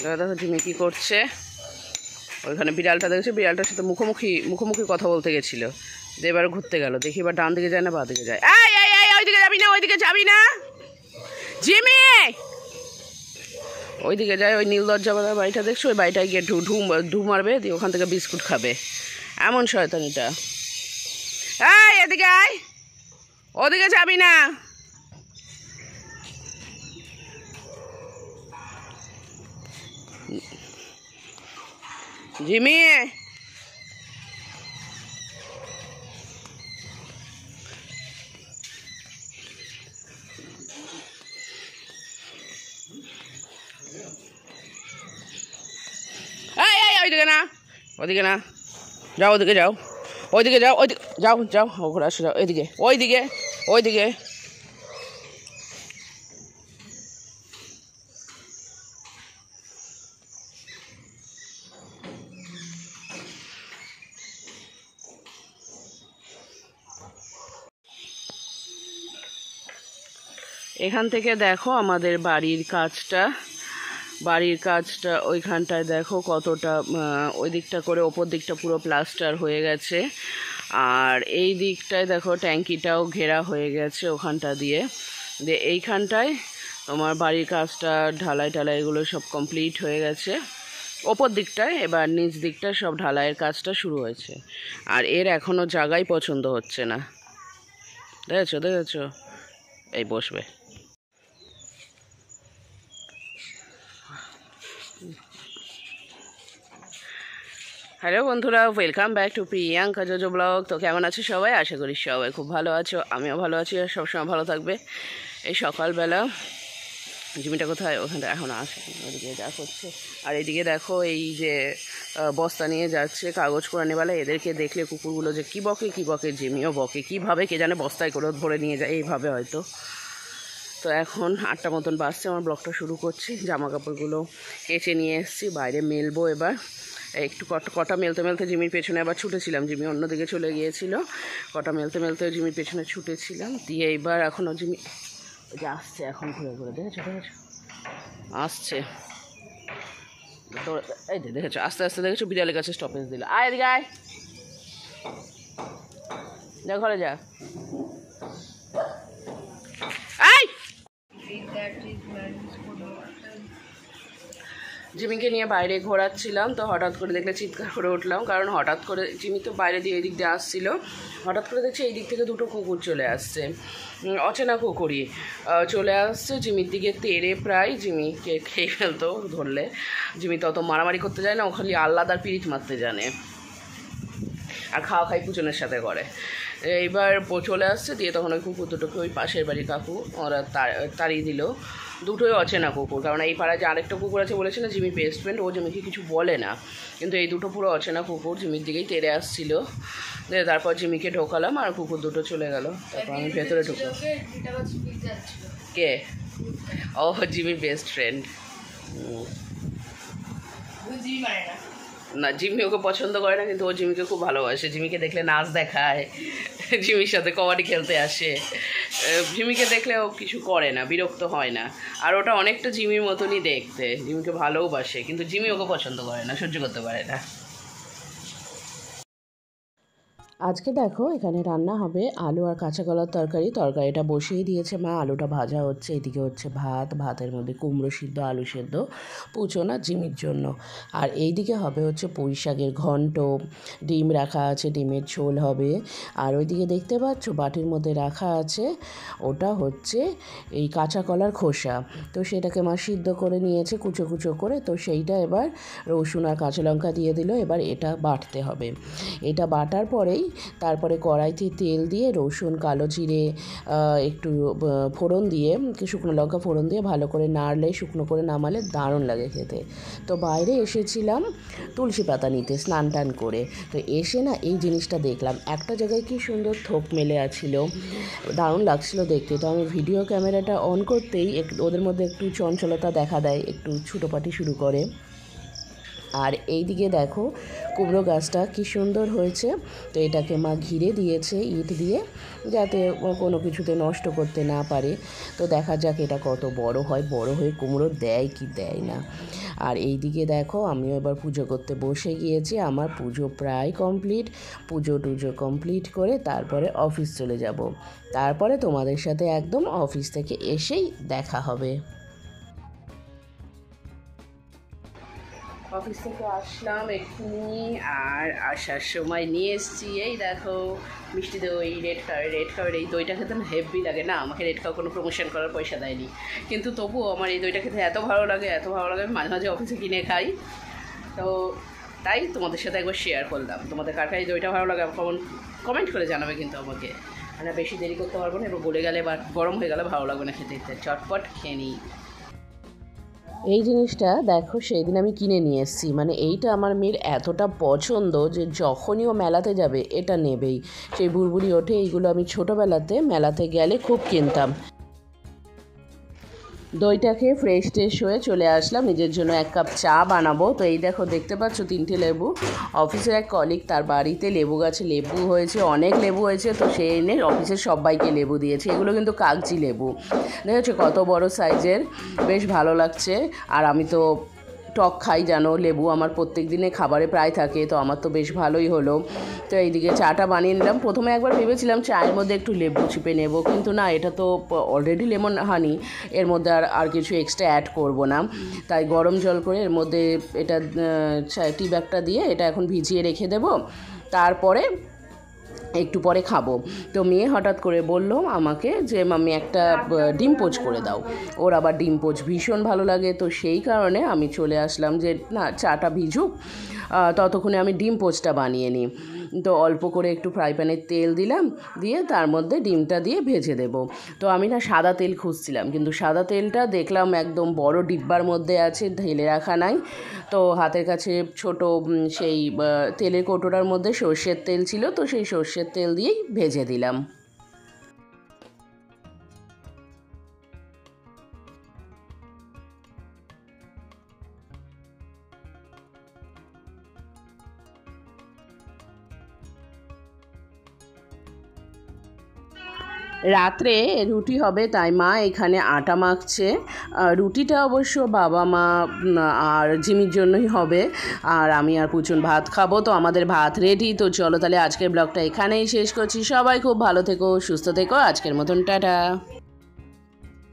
দেখো জিমি কী করছে। ওইখানে বিড়ালটা দেখেছে, বিড়ালটার সাথে মুখোমুখি কথা বলতে গেছিলো, দিয়ে এবার ঘুরতে গেল। দেখি এবার ডান দিকে যায় না বা দিকে যায়। ওইদিকে যাবি না, ওইদিকে যাবি না জিমি, ওইদিকে যায়। ওই নীল দরজাওয়ালার বাড়িটা দেখছো, ওই বাড়িটায় গিয়ে ঢু মারবে, দিয়ে ওখান থেকে বিস্কুট খাবে। এমন শয়তানিটা। এদিকে আয়, ওদিকে যাবি না। জিমি ওইদিকে না, ওইদিকে না, যাও ওদিকে যাও, ওইদিকে যাও, ওইদিকে যাও, যাও ঘুরে আসো, যাও ওইদিকে, ওইদিকে, ওইদিকে। এখান থেকে দেখো আমাদের বাড়ির কাজটা ওইখানটায় দেখো কতটা, ওই দিকটা করে ওপর দিকটা পুরো প্লাস্টার হয়ে গেছে। আর এই দিকটায় দেখো ট্যাঙ্কিটাও ঘেরা হয়ে গেছে ওখানটা দিয়ে। এইখানটায় তোমার বাড়ির কাজটা ঢালাই এগুলো সব কমপ্লিট হয়ে গেছে ওপর দিকটায়। এবার নিচ দিকটা সব ঢালাইয়ের কাজটা শুরু হয়েছে। আর এর এখনও জায়গাই পছন্দ হচ্ছে না। দেখেছো এই বসবে। হ্যালো বন্ধুরা, welcome back to Priyanka JoJo blog. তো কেমন আছো সবাই? আশা করি সবাই খুব ভালো আছো, আমিও ভালো আছি, আর সবসময় ভালো থাকবে। এই সকালবেলা জিমিটা কোথায়? ওখানটা এখন আসে, ওদিকে যা করছে। আর এদিকে দেখো এই যে বস্তা নিয়ে যাচ্ছে কাগজ কোরানিওয়ালা, এদেরকে দেখলে কুকুরগুলো যে কী বকে, জিমিও বকে, কীভাবে কে জানে বস্তায় করে ভরে নিয়ে যায়, এইভাবে হয়তো। তো এখন 8টা মতন বাজছে, আমার ব্লগটা শুরু করছি। জামা কাপড়গুলো কেচে নিয়ে এসেছি, বাইরে মেলবো এবার। একটু কটা মেলতে জিমির পেছনে আবার ছুটেছিলাম, জিমি অন্যদিকে চলে গিয়েছিল। কটা মেলতে জিমির পেছনে ছুটেছিলাম, দিয়ে এইবার এখনও জিমি যে আসছে, এখন ঘুরে দেখেছো আসছে। তো এই দেখেছো আস্তে দেখেছো, বিড়ালের কাছে স্টপেজ দিল। আয় এদিকে আয়, যা ঘরে যা। জিমিকে নিয়ে বাইরে ঘোরাচ্ছিলাম, তো হঠাৎ করে দেখলে চিৎকার করে উঠলাম, কারণ হঠাৎ করে জিমি তো বাইরে দিয়ে এই দিক দিয়ে আসছিলো, হঠাৎ করে দেখছি এই দিক থেকে দুটো কুকুর চলে আসছে, অচেনা কুকুরই চলে আসছে জিমির দিকে তেড়ে, প্রায় জিমিকে খেয়ে ফেলতো ধরলে। জিমি তত মারামারি করতে যায় না, ও খালি আল্লাদার পিরিচ মারতে জানে, আর খাই পুচনের সাথে করে। এইবার চলে আসছে, দিয়ে তখন ওই কুকুর দুটোকে ওই পাশের বাড়ির কাকু ওরা তাড়িয়ে দিল। দুটোই অচেনা কুকুর, কারণ এই পাড়ায় যে আরেকটা কুকুর আছে বলেছে না জিমি বেস্ট ফ্রেন্ড, ও জিমিকে কিছু বলে না, কিন্তু এই দুটো পুরো অচেনা কুকুর জিমির দিকেই তেড়ে আসছিল। তারপর জিমিকে ঢোকালাম আর কুকুর দুটো চলে গেল। তারপর আমি ভেতরে ঢুকলাম। কে? ও জিমির বেস্ট ফ্রেন্ড। না, জিমি ওকে পছন্দ করে না, কিন্তু ও জিমিকে খুব ভালোবাসে। জিমিকে দেখলে নাচ দেখায়, জিমির সাথে কবাডি খেলতে আসে। জিমিকে দেখলে ও কিছু করে না, বিরক্ত হয় না। আর ওটা অনেকটা জিমির মতনই দেখতে, জিমিকে ভালোবাসে, কিন্তু জিমি ওকে পছন্দ করে না, সহ্য করতে পারে না। আজকে দেখো এখানে রান্না হবে আলু আর কাঁচা কলার তরকারিটা বসিয়ে দিয়েছে মা, আলুটা ভাজা হচ্ছে, এদিকে হচ্ছে ভাতের মধ্যে কুমড়ো সিদ্ধ, আলু সেদ্ধ, পুচোনা জিমির জন্য। আর এইদিকে হবে হচ্ছে পুঁই শাকের ঘন্ট, ডিম রাখা আছে, ডিমের ঝোল হবে। আর ওইদিকে দেখতে পাচ্ছ বাটির মধ্যে রাখা আছে, ওটা হচ্ছে এই কাঁচা কলার খোসা। তো সেটাকে মা সিদ্ধ করে নিয়েছে কুচো করে, তো সেইটা এবার রসুন আর কাঁচা লঙ্কা দিয়ে দিল। এবার এটা বাটতে হবে, এটা বাটার পরেই তারপরে কড়াইতে তেল দিয়ে রসুন, কালো জিরে, একটু ফোড়ন দিয়ে, শুকনো লঙ্কা ফোড়ন দিয়ে ভালো করে নাড়লে, শুকনো করে নামালে দারুণ লাগে খেতে। তো বাইরে এসেছিলাম তুলসী পাতা নিতে স্নান টান করে, তো এসে না এই জিনিসটা দেখলাম, একটা জায়গায় কি সুন্দর থোপ মেলে আছিল, দারুণ লাগছিল দেখতে। তো আমি ভিডিও ক্যামেরাটা অন করতেই ওদের মধ্যে একটু চঞ্চলতা দেখা দেয়, একটু ছুটোপাটি শুরু করে। আর এই দিকে দেখো কুমড়ো গাছটা কি সুন্দর হয়েছে। তো এটাকে মা ঘিরে দিয়েছে ইট দিয়ে, যাতে কোনো কিছুতে নষ্ট করতে না পারে। তো দেখা যাক এটা কত বড় হয়, বড় হয়ে কুমড়ো দেয় কি দেয় না। আর এই দিকে দেখো আমিও এবার পুজো করতে বসে গিয়েছি। আমার পুজো প্রায় কমপ্লিট। পুজো টুজো কমপ্লিট করে তারপরে অফিস চলে যাব। তারপরে তোমাদের সাথে একদম অফিস থেকে এসেই দেখা হবে। অফিস থেকে আসলাম এক্ষুনি, আর আসার সময় নিয়ে এসেছি এই দেখো মিষ্টি দই, রেড কার্ড। এই দইটা খেতে না হেভি লাগে না, আমাকে রেড কার্ড কোনো প্রমোশন করার পয়সা দেয়নি, কিন্তু তবুও আমার এই দইটা খেতে এত ভালো লাগে আমি মাঝে মাঝে অফিসে কিনে খাই। তো তাই তোমাদের সাথে একবার শেয়ার করলাম। তোমাদের কার কার এই দইটা ভালো লাগে কমেন্ট করে জানাবে কিন্তু আমাকে। মানে বেশি দেরি করতে পারবো না, এবার গলে গেলে বা গরম হয়ে গেলে ভালো লাগবে না খেতে, চটপট খেয়ে নিই। এই জিনিসটা দেখো সেই দিন আমি কিনে নিয়ে এসেছি, মানে এইটা আমার মেয়ের এতটা পছন্দ যে যখনই ও মেলাতে যাবে এটা নেবেই। সেই বুড়বুড়ি ওঠে, এইগুলো আমি ছোটোবেলাতে মেলাতে গেলে খুব কিনতাম। দইটা খেয়ে ফ্রেশ হয়ে চলে আসলাম, নিজের জন্য 1 কাপ চা বানাবো। তো এই দেখো দেখতে পাচ্ছ 3টে লেবু। অফিসের এক কলিগ, তার বাড়িতে লেবু গাছে লেবু হয়েছে, অনেক লেবু হয়েছে, তো সে এনে অফিসের সবাইকে লেবু দিয়েছে। এগুলো কিন্তু কাগজি লেবু, দেখেছো কত বড় সাইজের, বেশ ভালো লাগছে। আর আমি তো টক খাই জানো, লেবু আমার প্রত্যেক দিনে খাবারে প্রায় থাকে, তো আমার তো বেশ ভালোই হলো। তো এইদিকে চাটা বানিয়ে নিলাম। প্রথমে একবার ভেবেছিলাম চায়ের মধ্যে একটু লেবু চিপে নেব, কিন্তু না, এটা তো অলরেডি লেমন হানি, এর মধ্যে আর কিছু এক্সট্রা অ্যাড করব না। তাই গরম জল করে এর মধ্যে এটা টি ব্যাগটা দিয়ে এটা এখন ভিজিয়ে রেখে দেব, তারপরে একটু পরে খাবো। তো মেয়ে হঠাৎ করে বলল আমাকে যে মাম্মি একটা ডিম পোচ করে দাও। ওর আবার ডিম পোচ ভীষণ ভালো লাগে, তো সেই কারণে আমি চলে আসলাম যে না, চাটা ভিজুক, ততক্ষণে আমি ডিম পোচটা বানিয়ে নিই। তো অল্প করে একটু ফ্রাই প্যানে তেল দিলাম, দিয়ে তার মধ্যে ডিমটা দিয়ে ভেজে দেব। তো আমি না সাদা তেল খুঁজছিলাম, কিন্তু সাদা তেলটা দেখলাম একদম বড় ডিব্বার মধ্যে আছে, ঢেলে রাখা নাই। তো হাতের কাছে ছোট সেই তেলের কৌটোটার মধ্যে সর্ষের তেল ছিল, তো সেই সর্ষের তেল দিয়েই ভেজে দিলাম। রাত্রে রুটি হবে, তাই মা এখানে আটা মাখছে। রুটিটা অবশ্য বাবা মা আর জিমির জন্যই হবে, আর আমি আর পুচুন ভাত খাবো। তো আমাদের ভাত রেডি। তো চলো তাহলে আজকের ব্লগটা এখানেই শেষ করছি। সবাই খুব ভালো থেকো, সুস্থ থেকো। আজকের মতন টাটা।